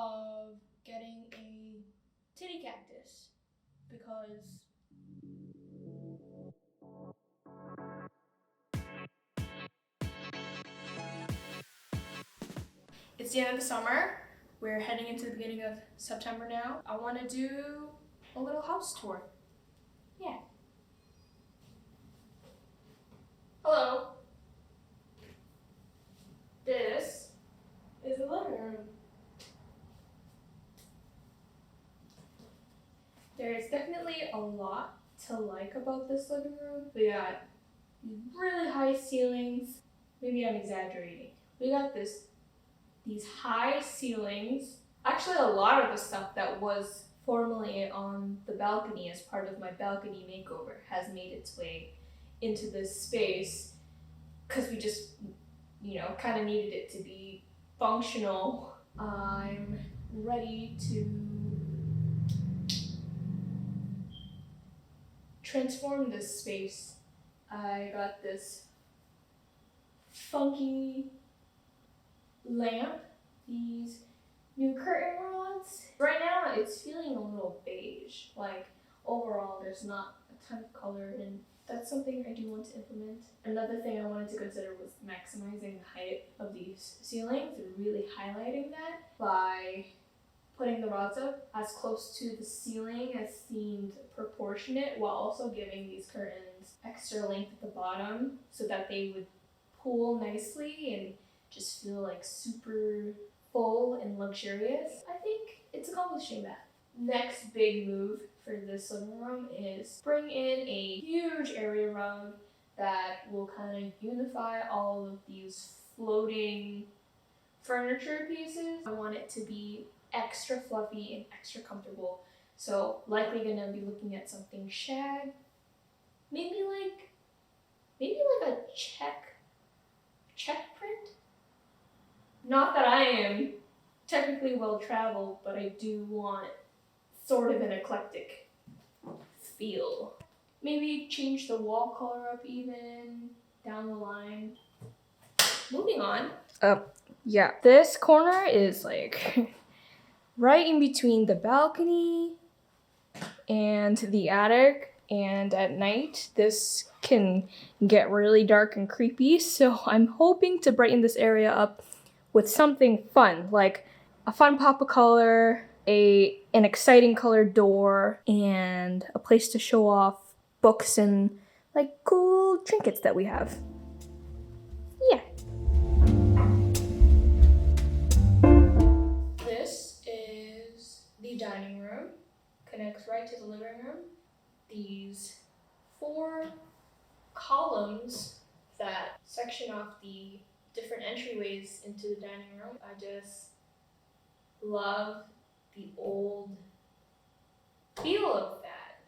of getting a titty cactus because it's the end of the summer. We're heading into the beginning of September now. I want to do a little house tour. Yeah. Hello. This is the living room. There's definitely a lot to like about this living room. We got really high ceilings. Maybe I'm exaggerating. We got these high ceilings. Actually, a lot of the stuff that was formerly on the balcony as part of my balcony makeover has made its way into this space because we just, kind of needed it to be functional. I'm ready to transform this space. I got this funky lamp, these new curtain rods. Right now it's feeling a little beige. Like overall there's not a ton of color, and that's something I do want to implement. Another thing I wanted to consider was maximizing the height of these ceilings and really highlighting that by putting the rods up as close to the ceiling as seemed proportionate, while also giving these curtains extra length at the bottom so that they would pull nicely and just feel like super full and luxurious. I think it's accomplishing that. Next big move for this living room is bring in a huge area rug that will kind of unify all of these floating furniture pieces. I want it to be extra fluffy and extra comfortable. So likely gonna be looking at something shag. Maybe like a check print. Not that I am technically well traveled, but I do want sort of an eclectic feel. Maybe change the wall color up even down the line. Moving on. Yeah, this corner is like right in between the balcony and the attic. And at night, this can get really dark and creepy. So I'm hoping to brighten this area up with something fun, like a fun pop of color, an exciting colored door, and a place to show off books and like cool trinkets that we have. Yeah. This is the dining room. Connects right to the living room. These 4 columns that section off the different entryways into the dining room. I just love the old feel of that.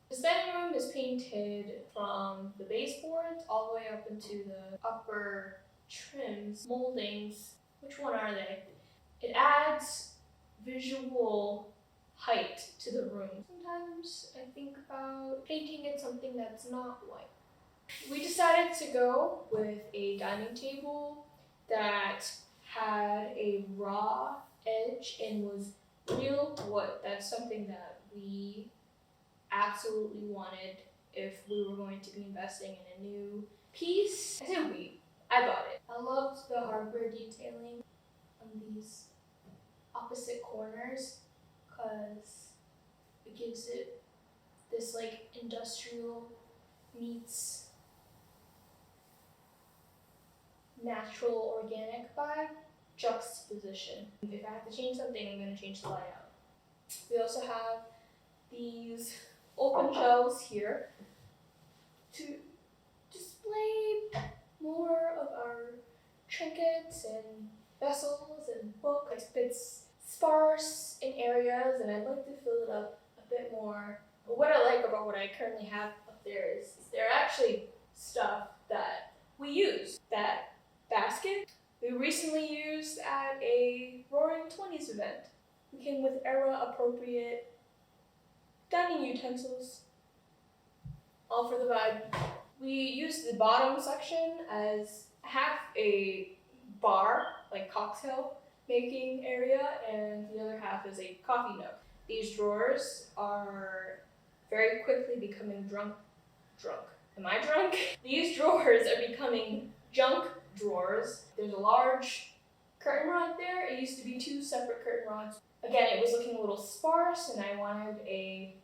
This dining room is painted from the baseboards all the way up into the upper trims, moldings. Which one are they? It adds visual height to the room. Sometimes I think about painting it something that's not white. We decided to go with a dining table that had a raw edge and was real wood. That's something that we absolutely wanted if we were going to be investing in a new piece. I say I bought it. I loved the hardware detailing on these opposite corners because it gives it this like industrial meets natural organic vibe juxtaposition. If I have to change something, I'm going to change the layout. We also have these open shelves here to display more of our trinkets and vessels and books. It's sparse in areas and I'd like to fill it up a bit more. But what I like about what I currently have up there is there are actually stuff that we use. That basket we recently used at a Roaring 20s event. We came with era-appropriate dining utensils, all for the vibe. We used the bottom section as half a bar, like cocktail making area, and the other half is a coffee nook. These drawers are very quickly becoming drunk. Am I drunk? These drawers are becoming junk drawers. There's a large curtain rod there. It used to be 2 separate curtain rods. Again, it was looking a little sparse, and I wanted a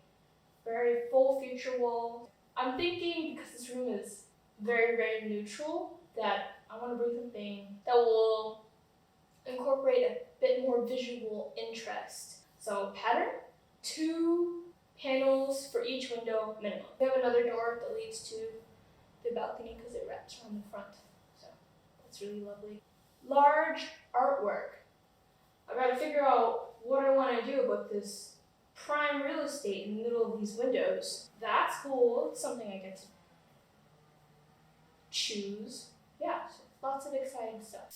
very full feature wall. I'm thinking, because this room is very, very neutral, that I want to bring something that will incorporate a bit more visual interest. So pattern, 2 panels for each window minimum. We have another door that leads to the balcony because it wraps around the front. So that's really lovely. Large artwork. I gotta figure out what I want to do about this prime real estate in the middle of these windows. That's cool. It's something I get to choose. Yeah, so lots of exciting stuff.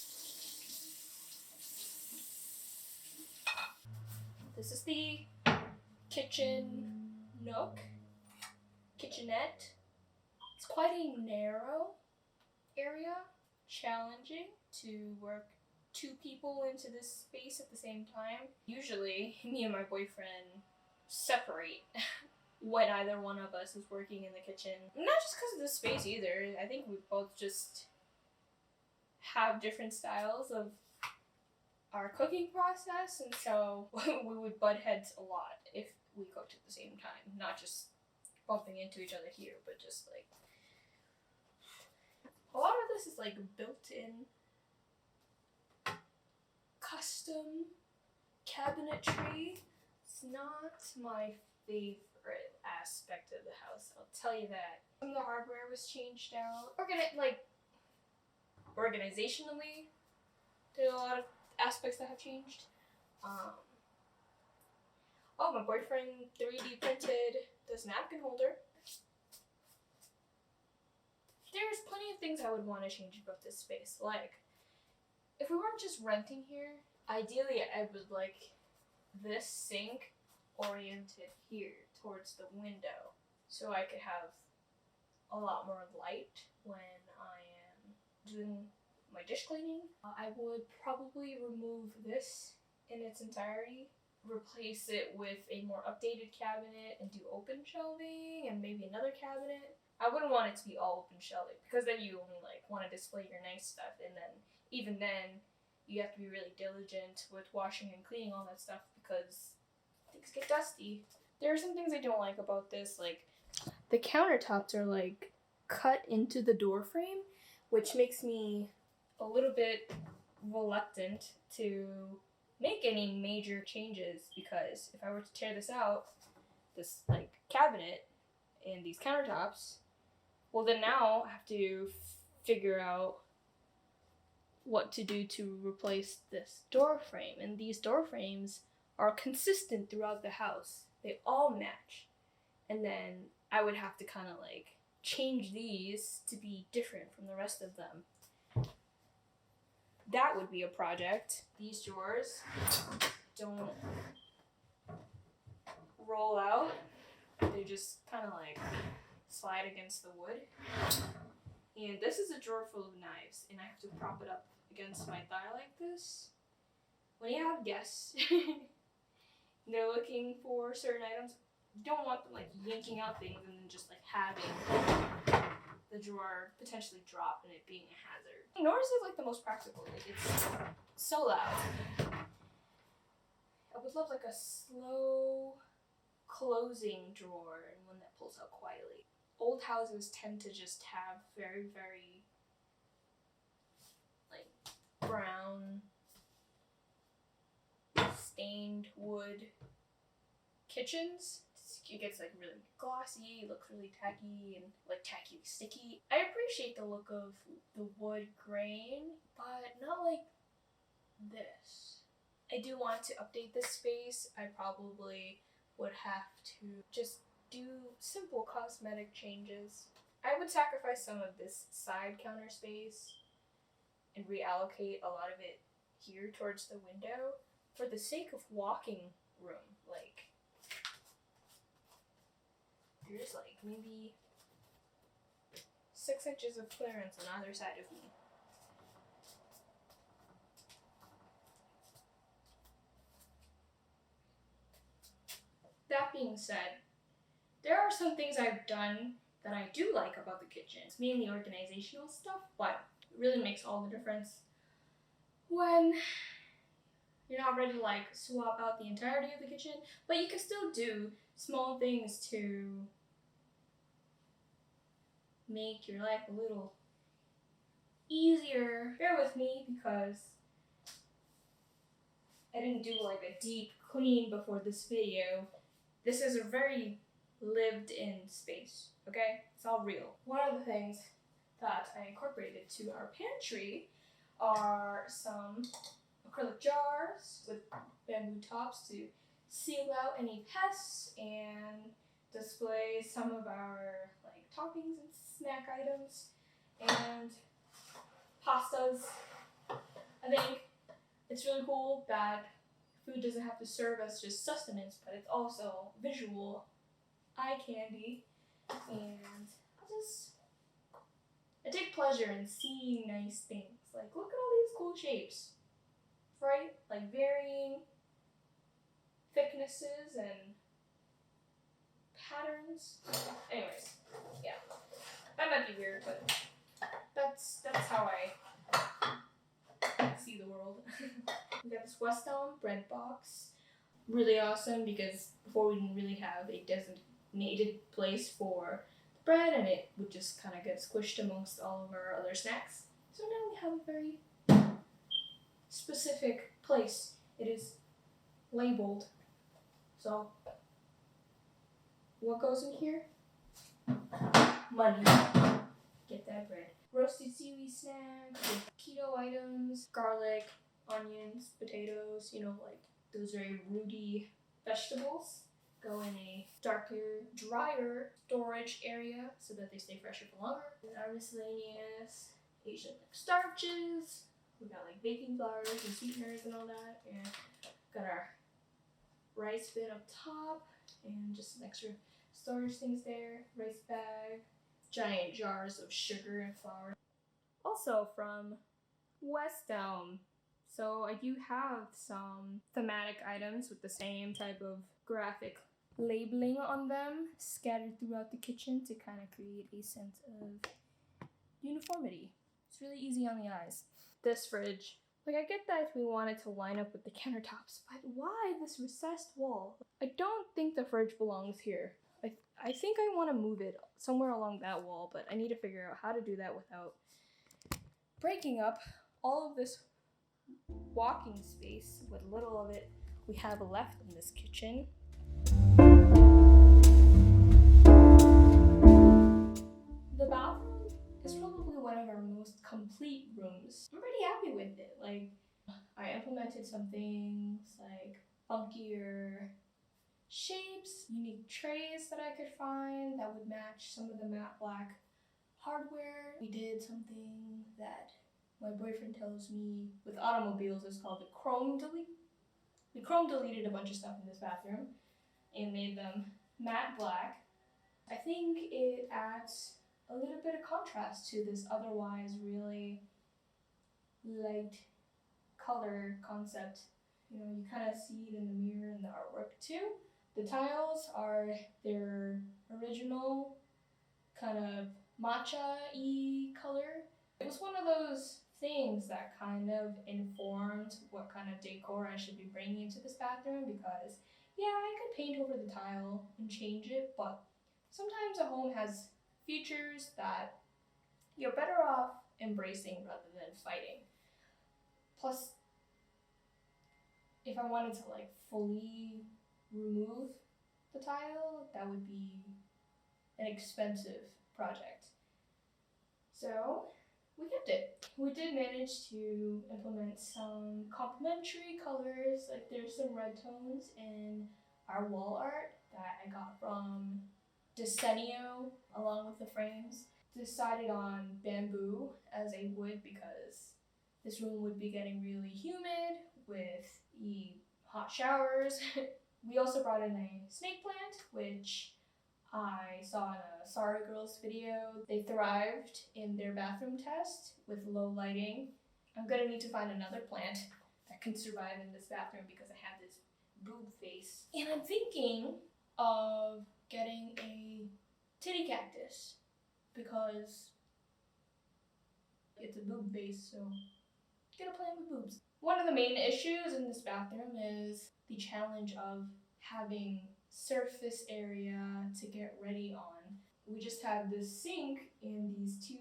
This is the kitchen nook, kitchenette. It's quite a narrow area, challenging to work 2 people into this space at the same time. Usually, me and my boyfriend separate when either one of us is working in the kitchen. Not just because of the space either. I think we both just have different styles of our cooking process, and so we would butt heads a lot if we cooked at the same time. Not just bumping into each other here, but just like a lot of this is like built-in custom cabinetry. It's not my favorite aspect of the house, I'll tell you that. Some of the hardware was changed out. Organizationally, there's a lot of aspects that have changed. Oh, my boyfriend 3D printed this napkin holder. There's plenty of things I would want to change about this space. Like, if we weren't just renting here, ideally I would like this sink oriented here towards the window so I could have a lot more light when I am doing my dish cleaning. I would probably remove this in its entirety, replace it with a more updated cabinet and do open shelving and maybe another cabinet. I wouldn't want it to be all open shelving because then you only like want to display your nice stuff, and then even then you have to be really diligent with washing and cleaning all that stuff because things get dusty. There are some things I don't like about this, like the countertops are like cut into the door frame, which makes me a little bit reluctant to make any major changes, because if I were to tear this out, this like cabinet and these countertops, well then now I have to figure out what to do to replace this door frame, and these door frames are consistent throughout the house. They all match, and then I would have to kind of like change these to be different from the rest of them. That would be a project. These drawers don't roll out. They just kind of like slide against the wood. And this is a drawer full of knives, and I have to prop it up against my thigh like this. When you have guests, and they're looking for certain items, you don't want them like yanking out things and then just like having the drawer potentially drop and it being a hazard. Nor is it like the most practical. Like, it's so loud. I would love like a slow closing drawer and one that pulls out quietly. Old houses tend to just have very, very like brown stained wood kitchens. It gets like really glossy, looks really tacky, and like tacky sticky. I appreciate the look of the wood grain, but not like this. I do want to update this space. I probably would have to just do simple cosmetic changes. I would sacrifice some of this side counter space and reallocate a lot of it here towards the window for the sake of walking room. Like, there's like maybe 6 inches of clearance on either side of me. being said, there are some things I've done that I do like about the kitchen. It's mainly organizational stuff, but it really makes all the difference when you're not ready to like swap out the entirety of the kitchen, but you can still do small things to make your life a little easier. Bear with me because I didn't do like a deep clean before this video. This is a very lived in space, okay? It's all real. One of the things that I incorporated to our pantry are some acrylic jars with bamboo tops to seal out any pests and display some of our like toppings and snack items and pastas. I think it's really cool that food doesn't have to serve as just sustenance, but it's also visual eye candy. And I take pleasure in seeing nice things. Like, look at all these cool shapes, right? Like varying thicknesses and patterns. Anyways, yeah, that might be weird, but that's how I see the world. We got this West Elm bread box. Really awesome because before we didn't really have a designated place for the bread and it would just kind of get squished amongst all of our other snacks. So now we have a very specific place. It is labeled. So what goes in here? Money. Get that bread. Roasted seaweed snack with keto items, garlic, onions, potatoes, you know, like those very rooty vegetables. Go in a darker, drier storage area so that they stay fresher for longer. And our miscellaneous Asian like starches. We got like baking flours and sweeteners and all that. And got our rice bin up top and just some extra storage things there. Rice bag, giant jars of sugar and flour. Also from West Elm. So I do have some thematic items with the same type of graphic labeling on them scattered throughout the kitchen to kind of create a sense of uniformity. It's really easy on the eyes. This fridge. Like, I get that we wanted to line up with the countertops, but why this recessed wall? I don't think the fridge belongs here. I think I want to move it somewhere along that wall, but I need to figure out how to do that without breaking up all of this walking space, what little of it we have left in this kitchen. The bathroom is probably one of our most complete rooms. I'm pretty happy with it. Like, I implemented some things like funkier shapes, unique trays that I could find that would match some of the matte black hardware. We did something that my boyfriend tells me with automobiles is called the chrome delete. We chrome deleted a bunch of stuff in this bathroom and made them matte black. I think it adds a little bit of contrast to this otherwise really light color concept. You know, you kind of see it in the mirror and the artwork too. The tiles are their original kind of matcha-y color. It was one of those things that kind of informed what kind of decor I should be bringing into this bathroom because, yeah, I could paint over the tile and change it, but sometimes a home has features that you're better off embracing rather than fighting. Plus, if I wanted to like fully remove the tile, that would be an expensive project. So we kept it. We did manage to implement some complementary colors, like there's some red tones in our wall art that I got from Decenio along with the frames. Decided on bamboo as a wood because this room would be getting really humid with the hot showers. We also brought in a snake plant, which I saw in a Sorry Girls video. They thrived in their bathroom test with low lighting. I'm gonna need to find another plant that can survive in this bathroom because I have this boob face. And I'm thinking of getting a titty cactus because it's a boob base, so get a plant with boobs. One of the main issues in this bathroom is the challenge of having surface area to get ready on. We just have this sink and these two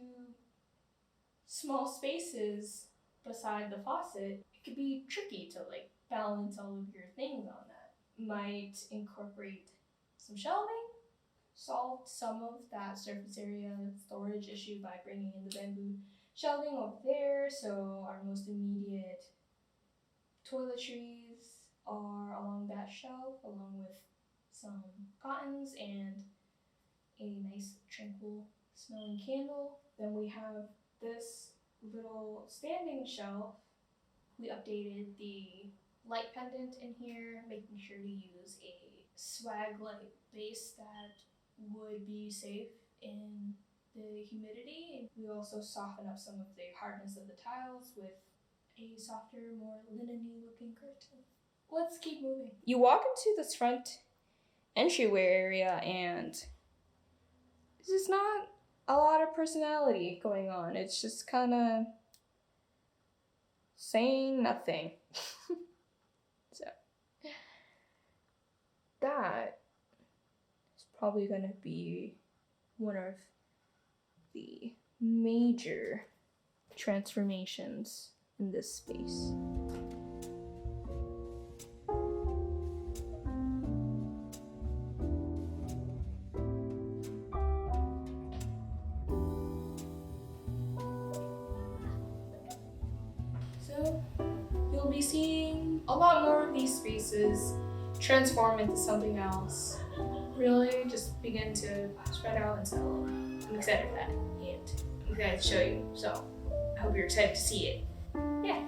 small spaces beside the faucet. It could be tricky to like balance all of your things on that. Might incorporate some shelving, solve some of that surface area storage issue by bringing in the bamboo shelving over there, so our most immediate toiletries are along that shelf, along with some cottons and a nice tranquil smelling candle. Then we have this little standing shelf. We updated the light pendant in here, making sure to use a swag light base that would be safe in the humidity. We also soften up some of the hardness of the tiles with a softer, more linen-y looking curtain. Let's keep moving. You walk into this front entryway area and there's just not a lot of personality going on. It's just kind of saying nothing. So that is probably going to be one of the major transformations in this space. So you'll be seeing a lot more of these spaces transform into something else. Really just begin to spread out and settle. I'm excited for that, and I'm excited to show you. So I hope you're excited to see it. Yeah.